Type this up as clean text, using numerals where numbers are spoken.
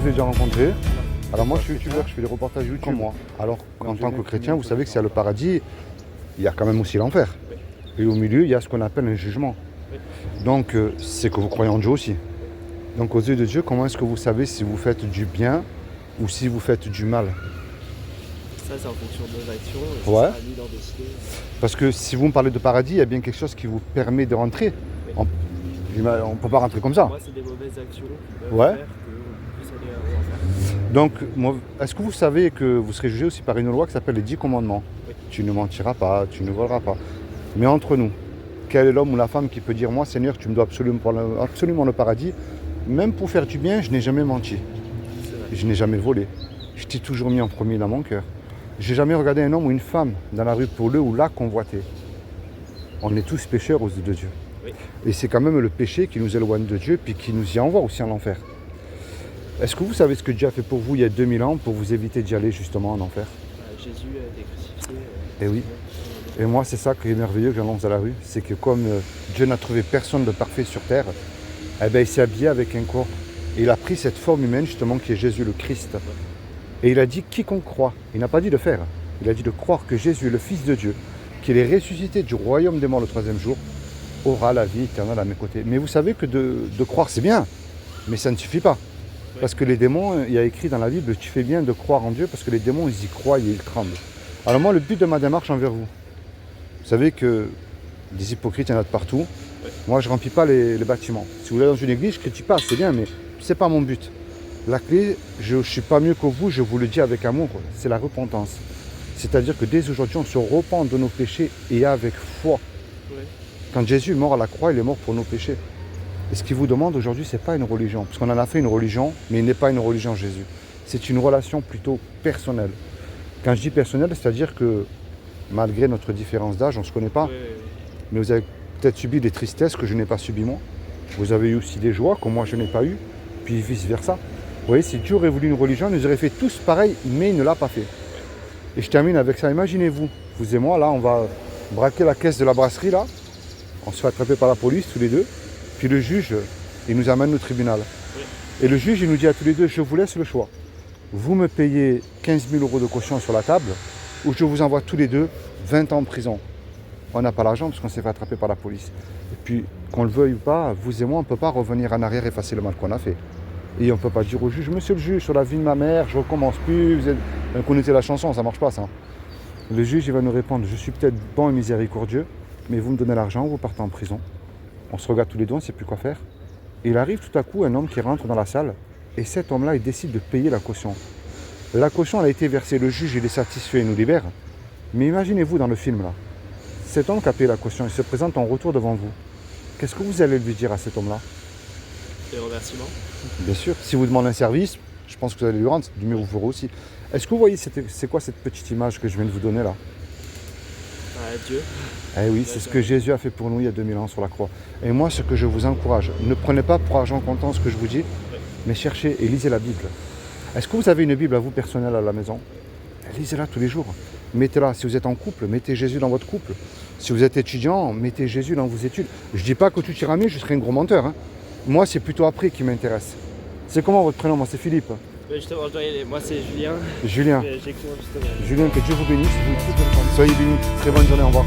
l'ai déjà rencontré. Alors moi je suis youtubeur, je fais des reportages YouTube. Comme moi. Alors en tant que chrétien, vous savez que s'il y a le paradis, il y a quand même aussi l'enfer. Et au milieu, il y a ce qu'on appelle un jugement. Donc c'est que vous croyez en Dieu aussi. Donc aux yeux de Dieu, comment est-ce que vous savez si vous faites du bien ou si vous faites du mal? Ça, c'est en fonction de nos actions. Ouais. C'est à nous d'en décider. Parce que si vous me parlez de paradis, il y a bien quelque chose qui vous permet de rentrer. Oui. On ne peut pas rentrer comme ça. Moi, c'est des mauvaises actions qui peuvent Ouais. faire qu'on puisse aller en enfer. Donc, est-ce que vous savez que vous serez jugé aussi par une loi qui s'appelle les 10 commandements? Oui. Tu ne mentiras pas, tu ne voleras pas. Mais entre nous, quel est l'homme ou la femme qui peut dire, moi Seigneur, tu me dois absolument le paradis, même pour faire du bien, je n'ai jamais menti. Je n'ai jamais volé. Je t'ai toujours mis en premier dans mon cœur. J'ai jamais regardé un homme ou une femme dans la rue pour le ou la convoiter. On est tous pécheurs aux yeux de Dieu. Oui. Et c'est quand même le péché qui nous éloigne de Dieu puis qui nous y envoie aussi en enfer. Est-ce que vous savez ce que Dieu a fait pour vous il y a 2000 ans pour vous éviter d'y aller justement en enfer? Jésus a été crucifié. Eh oui. Et moi, c'est ça qui est merveilleux que j'annonce à la rue, c'est que comme Dieu n'a trouvé personne de parfait sur terre, eh bien, il s'est habillé avec un corps. Et il a pris cette forme humaine justement qui est Jésus le Christ. Et il a dit quiconque croit, il n'a pas dit de faire, il a dit de croire que Jésus est le Fils de Dieu, qu'il est ressuscité du royaume des morts le 3e jour, aura la vie éternelle à mes côtés. Mais vous savez que de croire c'est bien, mais ça ne suffit pas. Parce que les démons, il y a écrit dans la Bible, tu fais bien de croire en Dieu parce que les démons ils y croient et ils tremblent. Alors moi le but de ma démarche envers vous, vous savez que des hypocrites il y en a de partout. Moi je ne remplis pas les bâtiments. Si vous allez dans une église, je ne critique pas, c'est bien, mais ce n'est pas mon but. La clé, je ne suis pas mieux que vous, je vous le dis avec amour, c'est la repentance. C'est-à-dire que dès aujourd'hui, on se repent de nos péchés et avec foi. Ouais. Quand Jésus est mort à la croix, il est mort pour nos péchés. Et ce qu'il vous demande aujourd'hui, ce n'est pas une religion. Parce qu'on en a fait une religion, mais il n'est pas une religion Jésus. C'est une relation plutôt personnelle. Quand je dis personnelle, c'est-à-dire que malgré notre différence d'âge, on ne se connaît pas. Ouais. Mais vous avez peut-être subi des tristesses que je n'ai pas subies moi. Vous avez eu aussi des joies que moi je n'ai pas eues, puis vice-versa. Vous voyez, si Dieu aurait voulu une religion, il nous aurait fait tous pareil, mais il ne l'a pas fait. Et je termine avec ça. Imaginez-vous, vous et moi, là, on va braquer la caisse de la brasserie, là. On se fait attraper par la police, tous les deux. Puis le juge, il nous amène au tribunal. Oui. Et le juge, il nous dit à tous les deux, je vous laisse le choix. Vous me payez 15 000 € de caution sur la table, ou je vous envoie tous les deux 20 ans de prison. On n'a pas l'argent parce qu'on s'est fait attraper par la police. Et puis, qu'on le veuille ou pas, vous et moi, on ne peut pas revenir en arrière et effacer le mal qu'on a fait. Et on ne peut pas dire au juge, monsieur le juge, sur la vie de ma mère, je ne recommence plus, vous connaissez la chanson, ça ne marche pas ça. Le juge, il va nous répondre, je suis peut-être bon et miséricordieux, mais vous me donnez l'argent, vous partez en prison. On se regarde tous les deux, on ne sait plus quoi faire. Et il arrive tout à coup un homme qui rentre dans la salle, et cet homme-là, il décide de payer la caution. La caution, elle a été versée, le juge, il est satisfait, il nous libère. Mais imaginez-vous dans le film là, cet homme qui a payé la caution, il se présente en retour devant vous. Qu'est-ce que vous allez lui dire à cet homme-là? Des remerciements. Bien sûr, si vous demandez un service, je pense que vous allez lui rendre, du mieux vous ferez aussi. Est-ce que vous voyez, c'est quoi cette petite image que je viens de vous donner là? Dieu. Eh oui, c'est ce que Jésus a fait pour nous il y a 2000 ans sur la croix. Et moi, ce que je vous encourage, ne prenez pas pour argent comptant ce que je vous dis, mais cherchez et lisez la Bible. Est-ce que vous avez une Bible à vous personnelle à la maison? Lisez-la tous les jours. Mettez-la. Si vous êtes en couple, mettez Jésus dans votre couple. Si vous êtes étudiant, mettez Jésus dans vos études. Je ne dis pas que tout ira mieux, je serai un gros menteur. Hein. Moi, c'est plutôt après qui m'intéresse. C'est comment votre prénom? Moi, c'est Philippe. Justement, je dois y aller. Moi, c'est Julien. Julien. J'écris justement. Julien, que Dieu vous bénisse. Soyez bénis. Très bonne journée. Au revoir.